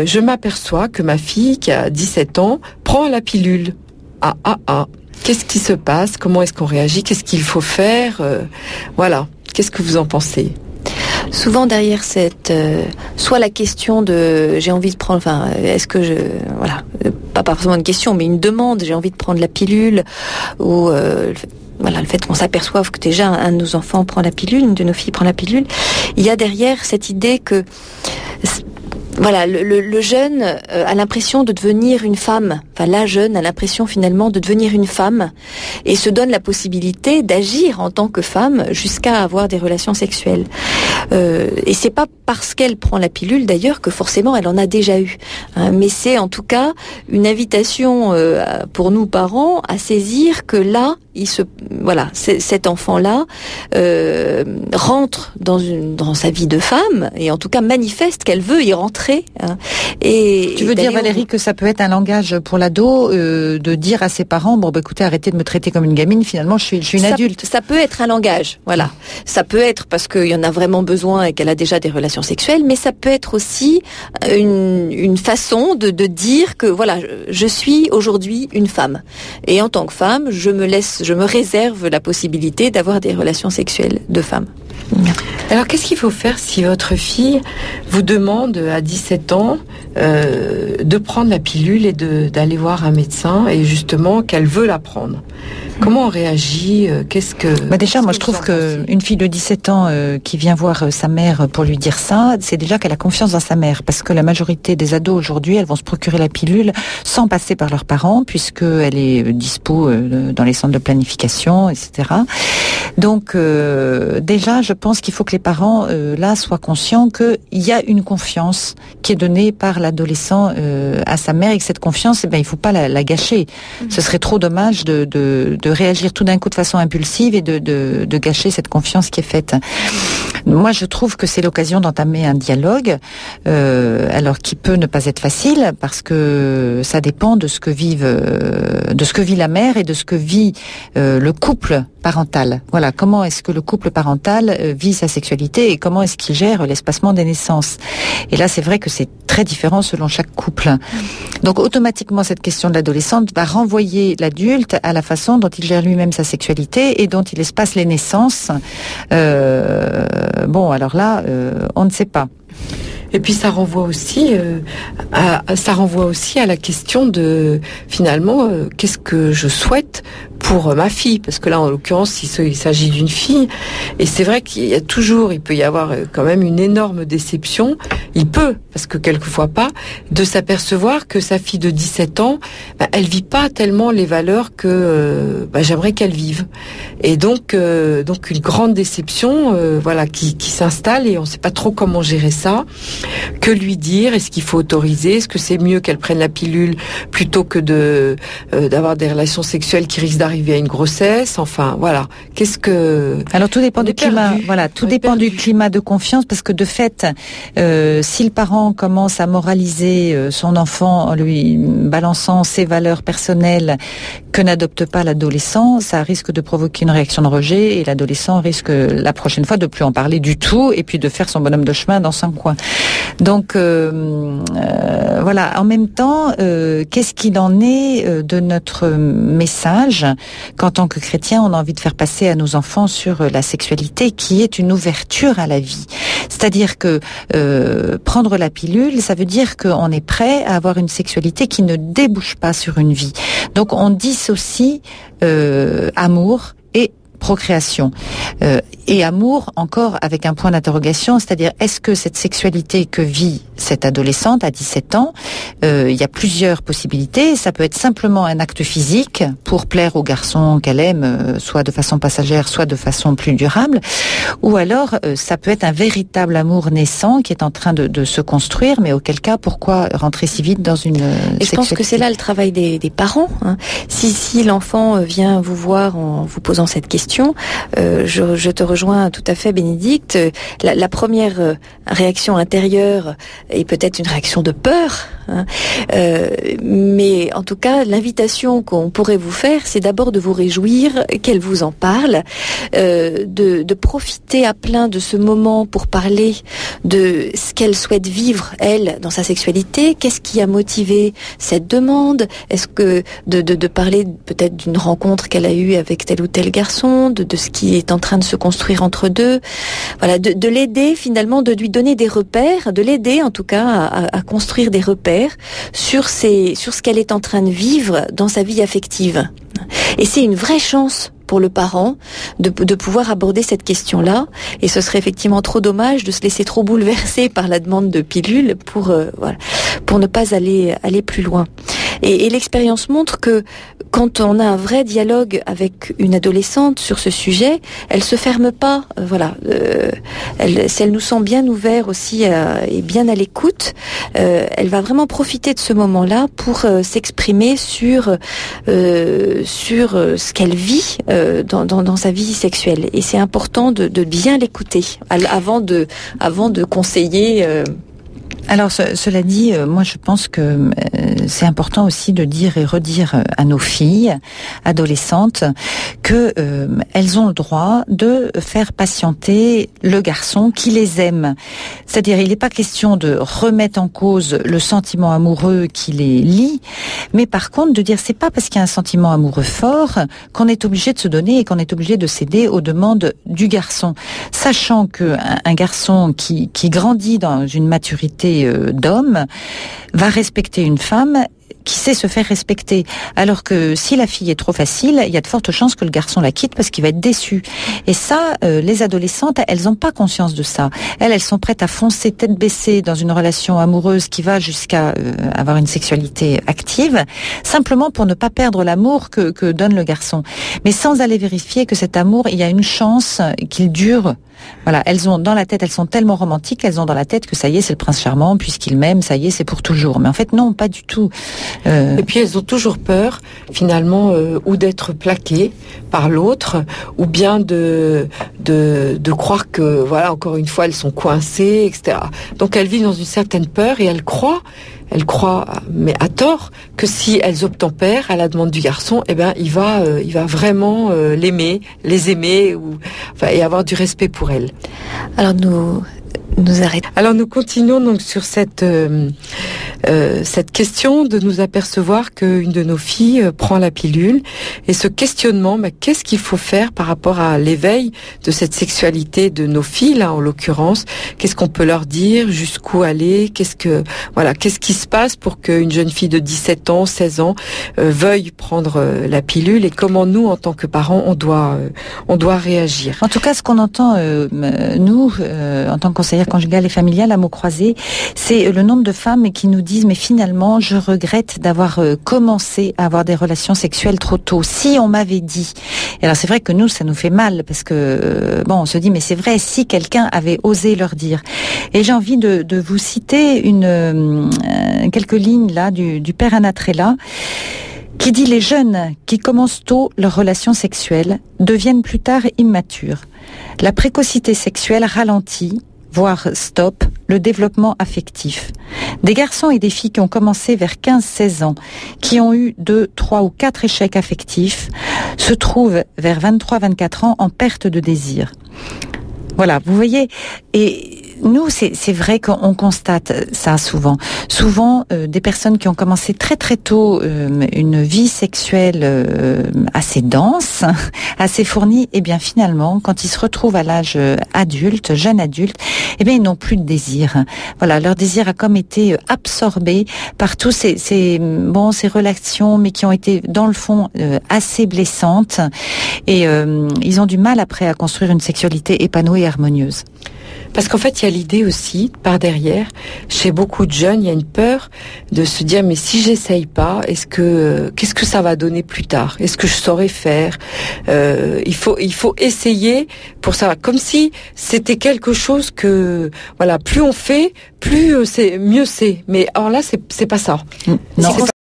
je m'aperçois que ma fille, qui a 17 ans, prend la pilule. Qu'est-ce qui se passe? Comment est-ce qu'on réagit? Qu'est-ce qu'il faut faire? Voilà. Qu'est-ce que vous en pensez? Souvent derrière cette soit la question de j'ai envie de prendre, enfin est-ce que je pas forcément une question mais une demande, j'ai envie de prendre la pilule, ou le fait qu'on s'aperçoive que déjà un de nos enfants prend la pilule, une de nos filles prend la pilule, il y a derrière cette idée que le jeune a l'impression de devenir une femme. Enfin, la jeune a l'impression finalement de devenir une femme et se donne la possibilité d'agir en tant que femme jusqu'à avoir des relations sexuelles. Et c'est pas parce qu'elle prend la pilule d'ailleurs que forcément elle en a déjà eu. Mais c'est en tout cas une invitation pour nous parents à saisir que là, cet enfant-là rentre dans sa vie de femme et en tout cas manifeste qu'elle veut y rentrer. Et tu veux dire, Valérie, que ça peut être un langage pour l'ado de dire à ses parents, écoutez, arrêtez de me traiter comme une gamine, finalement je suis une adulte. Ça peut être un langage, voilà. Ça peut être parce qu'il y en a vraiment besoin et qu'elle a déjà des relations sexuelles, mais ça peut être aussi une façon de dire que je suis aujourd'hui une femme. Et en tant que femme, je me réserve la possibilité d'avoir des relations sexuelles de femme. Alors, qu'est-ce qu'il faut faire si votre fille vous demande à 17 ans de prendre la pilule et d'aller voir un médecin et justement qu'elle veut la prendre? Comment on réagit? Déjà, moi je trouve qu'une fille de 17 ans qui vient voir sa mère pour lui dire ça, c'est déjà qu'elle a confiance dans sa mère, parce que la majorité des ados aujourd'hui, elles vont se procurer la pilule sans passer par leurs parents, puisqu'elle est dispo dans les centres de planification, etc. Donc déjà, je pense qu'il faut que les parents là soient conscients qu'il y a une confiance qui est donnée par l'adolescent à sa mère, et que cette confiance, il faut pas la gâcher. Ce serait trop dommage de réagir tout d'un coup de façon impulsive et de gâcher cette confiance qui est faite. Moi, je trouve que c'est l'occasion d'entamer un dialogue, alors qui peut ne pas être facile, parce que ça dépend de ce que vit la mère et de ce que vit le couple parental. Voilà, comment est-ce que le couple parental vit sa sexualité et comment est-ce qu'il gère l'espacement des naissances. Et là, c'est vrai que c'est très différent selon chaque couple. Donc, automatiquement, cette question de l'adolescente va renvoyer l'adulte à la façon dont il gère lui-même sa sexualité et dont il espace les naissances. Alors là, on ne sait pas. Et puis ça renvoie aussi à la question de finalement qu'est-ce que je souhaite pour ma fille, parce que là en l'occurrence il s'agit d'une fille, et c'est vrai il peut y avoir quand même une énorme déception, parce que quelquefois pas, de s'apercevoir que sa fille de 17 ans, elle vit pas tellement les valeurs que j'aimerais qu'elle vive, et donc une grande déception qui s'installe, et on sait pas trop comment gérer ça. Que lui dire? Est-ce qu'il faut autoriser? Est-ce que c'est mieux qu'elle prenne la pilule plutôt que d'avoir des relations sexuelles qui risquent d'arriver à une grossesse? Enfin, voilà. Alors tout dépend du climat. Voilà, tout dépend du climat de confiance, parce que de fait, si le parent commence à moraliser son enfant en lui balançant ses valeurs personnelles que n'adopte pas l'adolescent, ça risque de provoquer une réaction de rejet, et l'adolescent risque la prochaine fois de plus en parler du tout, et puis de faire son bonhomme de chemin dans son coin. Donc en même temps, qu'est-ce qu'il en est de notre message qu'en tant que chrétien, on a envie de faire passer à nos enfants sur la sexualité, qui est une ouverture à la vie. C'est-à-dire que prendre la pilule, ça veut dire qu'on est prêt à avoir une sexualité qui ne débouche pas sur une vie. Donc on dissocie amour et procréation. Et amour, encore avec un point d'interrogation, c'est-à-dire, est-ce que cette sexualité que vit cette adolescente à 17 ans, il y a plusieurs possibilités. Ça peut être simplement un acte physique pour plaire au garçon qu'elle aime, soit de façon passagère, soit de façon plus durable. Ou alors, ça peut être un véritable amour naissant qui est en train de se construire, mais auquel cas, pourquoi rentrer si vite dans une sexualité? Et je pense que c'est là le travail des parents. Si l'enfant vient vous voir en vous posant cette question, je te rejoins tout à fait, Bénédicte. La première réaction intérieure est peut-être une réaction de peur, hein. Mais en tout cas, l'invitation qu'on pourrait vous faire, c'est d'abord de vous réjouir qu'elle vous en parle, de profiter à plein de ce moment pour parler de ce qu'elle souhaite vivre, elle, dans sa sexualité. Qu'est-ce qui a motivé cette demande? Est-ce que de parler peut-être d'une rencontre qu'elle a eue avec tel ou tel garçon, de ce qui est en train de se construire entre deux. Voilà, de l'aider finalement, de lui donner des repères, de l'aider en tout cas à construire des repères sur ce qu'elle est en train de vivre dans sa vie affective. Et c'est une vraie chance pour le parent de pouvoir aborder cette question-là, et ce serait effectivement trop dommage de se laisser trop bouleverser par la demande de pilule pour ne pas aller plus loin. Et l'expérience montre que quand on a un vrai dialogue avec une adolescente sur ce sujet, elle se ferme pas. Si elle nous sent bien ouvert aussi et bien à l'écoute, elle va vraiment profiter de ce moment-là pour s'exprimer sur ce qu'elle vit dans sa vie sexuelle. Et c'est important de bien l'écouter avant de conseiller. Alors, cela dit, moi je pense que c'est important aussi de dire et redire à nos filles adolescentes que elles ont le droit de faire patienter le garçon qui les aime. C'est-à-dire, il n'est pas question de remettre en cause le sentiment amoureux qui les lie, mais par contre de dire c'est pas parce qu'il y a un sentiment amoureux fort qu'on est obligé de se donner et qu'on est obligé de céder aux demandes du garçon, sachant que un garçon qui grandit dans une maturité d'homme va respecter une femme qui sait se faire respecter. Alors que si la fille est trop facile, il y a de fortes chances que le garçon la quitte parce qu'il va être déçu. Et ça, les adolescentes, elles n'ont pas conscience de ça. Elles sont prêtes à foncer tête baissée dans une relation amoureuse qui va jusqu'à avoir une sexualité active, simplement pour ne pas perdre l'amour que donne le garçon. Mais sans aller vérifier que cet amour, il y a une chance qu'il dure. Voilà, elles ont dans la tête, elles sont tellement romantiques, elles ont dans la tête que ça y est, c'est le prince charmant, puisqu'il m'aime, ça y est, c'est pour toujours. Mais en fait, non, pas du tout. Et puis elles ont toujours peur, finalement, ou d'être plaquées par l'autre, ou bien de croire que, voilà, encore une fois, elles sont coincées, etc. Donc elles vivent dans une certaine peur et elles croient, mais à tort, que si elles obtempèrent à la demande du garçon, eh ben, il va vraiment les aimer, et avoir du respect pour elles. Alors nous arrêtons. Alors nous continuons donc sur cette question de nous apercevoir qu'une de nos filles prend la pilule, et ce questionnement, qu'est-ce qu'il faut faire par rapport à l'éveil de cette sexualité de nos filles, là en l'occurrence? Qu'est-ce qu'on peut leur dire? Jusqu'où aller? Qu'est-ce qui se passe pour qu'une jeune fille de 17 ans, 16 ans veuille prendre la pilule, et comment nous, en tant que parents, on doit réagir? En tout cas, ce qu'on entend, nous, en tant que conseillère conjugale et familiale à mots croisés, c'est le nombre de femmes qui nous disent mais finalement je regrette d'avoir commencé à avoir des relations sexuelles trop tôt. Si on m'avait dit. Et alors c'est vrai que nous ça nous fait mal parce que on se dit mais c'est vrai, si quelqu'un avait osé leur dire. Et j'ai envie de vous citer quelques lignes là du père Anatrella qui dit: les jeunes qui commencent tôt leurs relations sexuelles deviennent plus tard immatures. La précocité sexuelle ralentit, voire stoppe, le développement affectif. Des garçons et des filles qui ont commencé vers 15-16 ans, qui ont eu 2, 3 ou 4 échecs affectifs, se trouvent vers 23-24 ans en perte de désir. Voilà, vous voyez, et nous, c'est vrai qu'on constate ça souvent. Souvent, des personnes qui ont commencé très très tôt une vie sexuelle assez dense, assez fournie, et bien finalement, quand ils se retrouvent à l'âge adulte, jeune adulte, eh bien ils n'ont plus de désir. Voilà, leur désir a comme été absorbé par tous ces relations, mais qui ont été dans le fond assez blessantes, et ils ont du mal après à construire une sexualité épanouie et harmonieuse. Parce qu'en fait, il y a l'idée aussi, par derrière, chez beaucoup de jeunes, il y a une peur de se dire, mais si j'essaye pas, qu'est-ce que ça va donner plus tard? Est-ce que je saurais faire? Il faut essayer pour ça. Comme si c'était quelque chose que, voilà, plus on fait, plus mieux c'est. Mais alors là, c'est pas ça. Non.